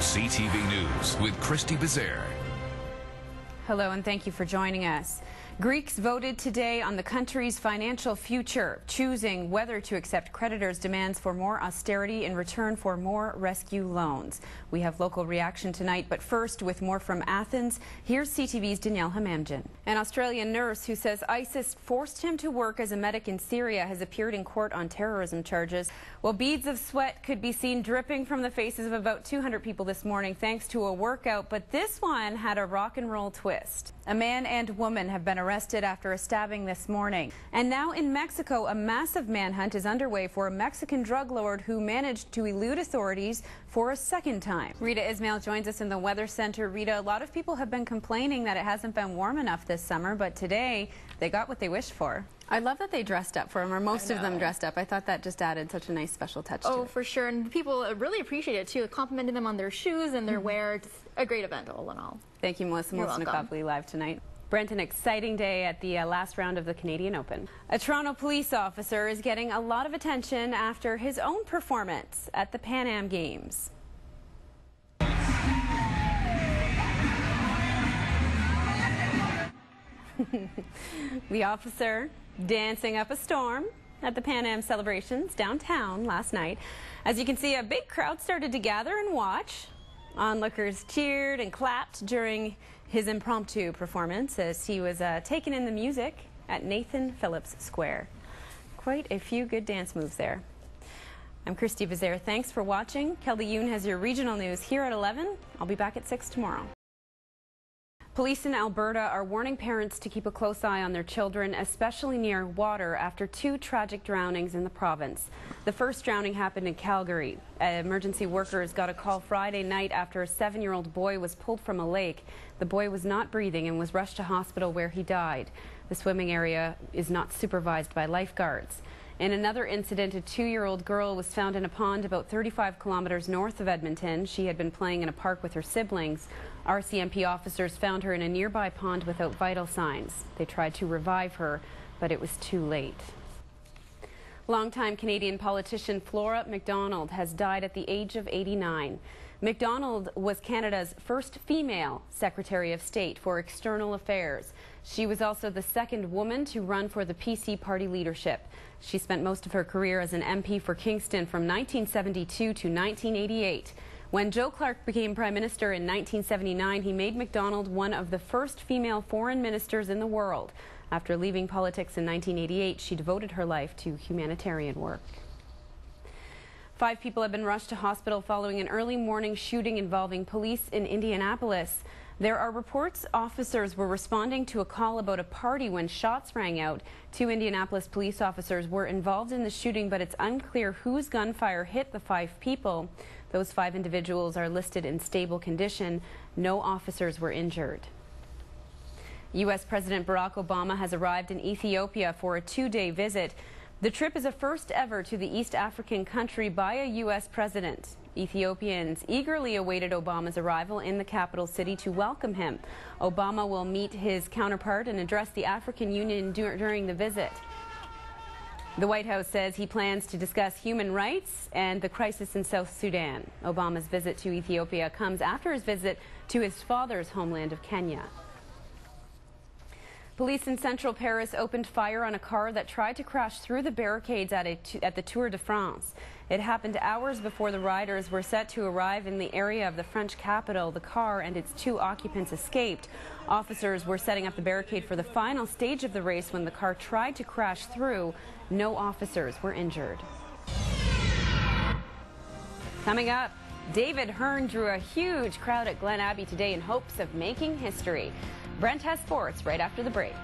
CTV News with Christie Bezaire. Hello and thank you for joining us. Greeks voted today on the country's financial future, choosing whether to accept creditors' demands for more austerity in return for more rescue loans. We have local reaction tonight, but first, with more from Athens, here's CTV's Danielle Hamamdjian. An Australian nurse who says ISIS forced him to work as a medic in Syria has appeared in court on terrorism charges. Well, beads of sweat could be seen dripping from the faces of about 200 people this morning thanks to a workout, but this one had a rock and roll twist. A man and woman have been arrested after a stabbing this morning. And now in Mexico, a massive manhunt is underway for a Mexican drug lord who managed to elude authorities for a second time. Rita Ismail joins us in the Weather Center. Rita, a lot of people have been complaining that it hasn't been warm enough this summer, but today they got what they wished for. I love that they dressed up for him, or most of them dressed up. I thought that just added such a nice special touch to it. Oh, for sure. And people really appreciate it, too. Complimenting them on their shoes and their wear. Just a great event, all in all. Thank you, Melissa. Melissa Nakavli live tonight. Brent, an exciting day at the last round of the Canadian Open. A Toronto police officer is getting a lot of attention after his own performance at the Pan Am Games. The officer dancing up a storm at the Pan Am celebrations downtown last night. As you can see, a big crowd started to gather and watch. Onlookers cheered and clapped during his impromptu performance as he was taking in the music at Nathan Phillips Square. Quite a few good dance moves there. I'm Christie Bezaire. Thanks for watching. Kelly Yoon has your regional news here at 11. I'll be back at 6 tomorrow. Police in Alberta are warning parents to keep a close eye on their children, especially near water, after 2 tragic drownings in the province. The first drowning happened in Calgary. Emergency workers got a call Friday night after a 7-year-old boy was pulled from a lake. The boy was not breathing and was rushed to hospital where he died. The swimming area is not supervised by lifeguards. In another incident, a 2-year-old girl was found in a pond about 35 kilometers north of Edmonton. She had been playing in a park with her siblings. RCMP officers found her in a nearby pond without vital signs. They tried to revive her, but it was too late. Longtime Canadian politician Flora MacDonald has died at the age of 89. MacDonald was Canada's first female Secretary of State for External Affairs. She was also the second woman to run for the PC party leadership. She spent most of her career as an MP for Kingston from 1972 to 1988. When Joe Clark became Prime Minister in 1979, he made MacDonald one of the first female foreign ministers in the world. After leaving politics in 1988, she devoted her life to humanitarian work. 5 people have been rushed to hospital following an early morning shooting involving police in Indianapolis. There are reports officers were responding to a call about a party when shots rang out. 2 Indianapolis police officers were involved in the shooting, but it's unclear whose gunfire hit the 5 people. Those 5 individuals are listed in stable condition. No officers were injured. U.S. President Barack Obama has arrived in Ethiopia for a 2-day visit. The trip is a first ever to the East African country by a U.S. president. Ethiopians eagerly awaited Obama's arrival in the capital city to welcome him. Obama will meet his counterpart and address the African Union during the visit. The White House says he plans to discuss human rights and the crisis in South Sudan. Obama's visit to Ethiopia comes after his visit to his father's homeland of Kenya. Police in central Paris opened fire on a car that tried to crash through the barricades at the Tour de France. It happened hours before the riders were set to arrive in the area of the French capital. The car and its 2 occupants escaped. Officers were setting up the barricade for the final stage of the race when the car tried to crash through. No officers were injured. Coming up, David Hearn drew a huge crowd at Glen Abbey today in hopes of making history. Brent has sports right after the break.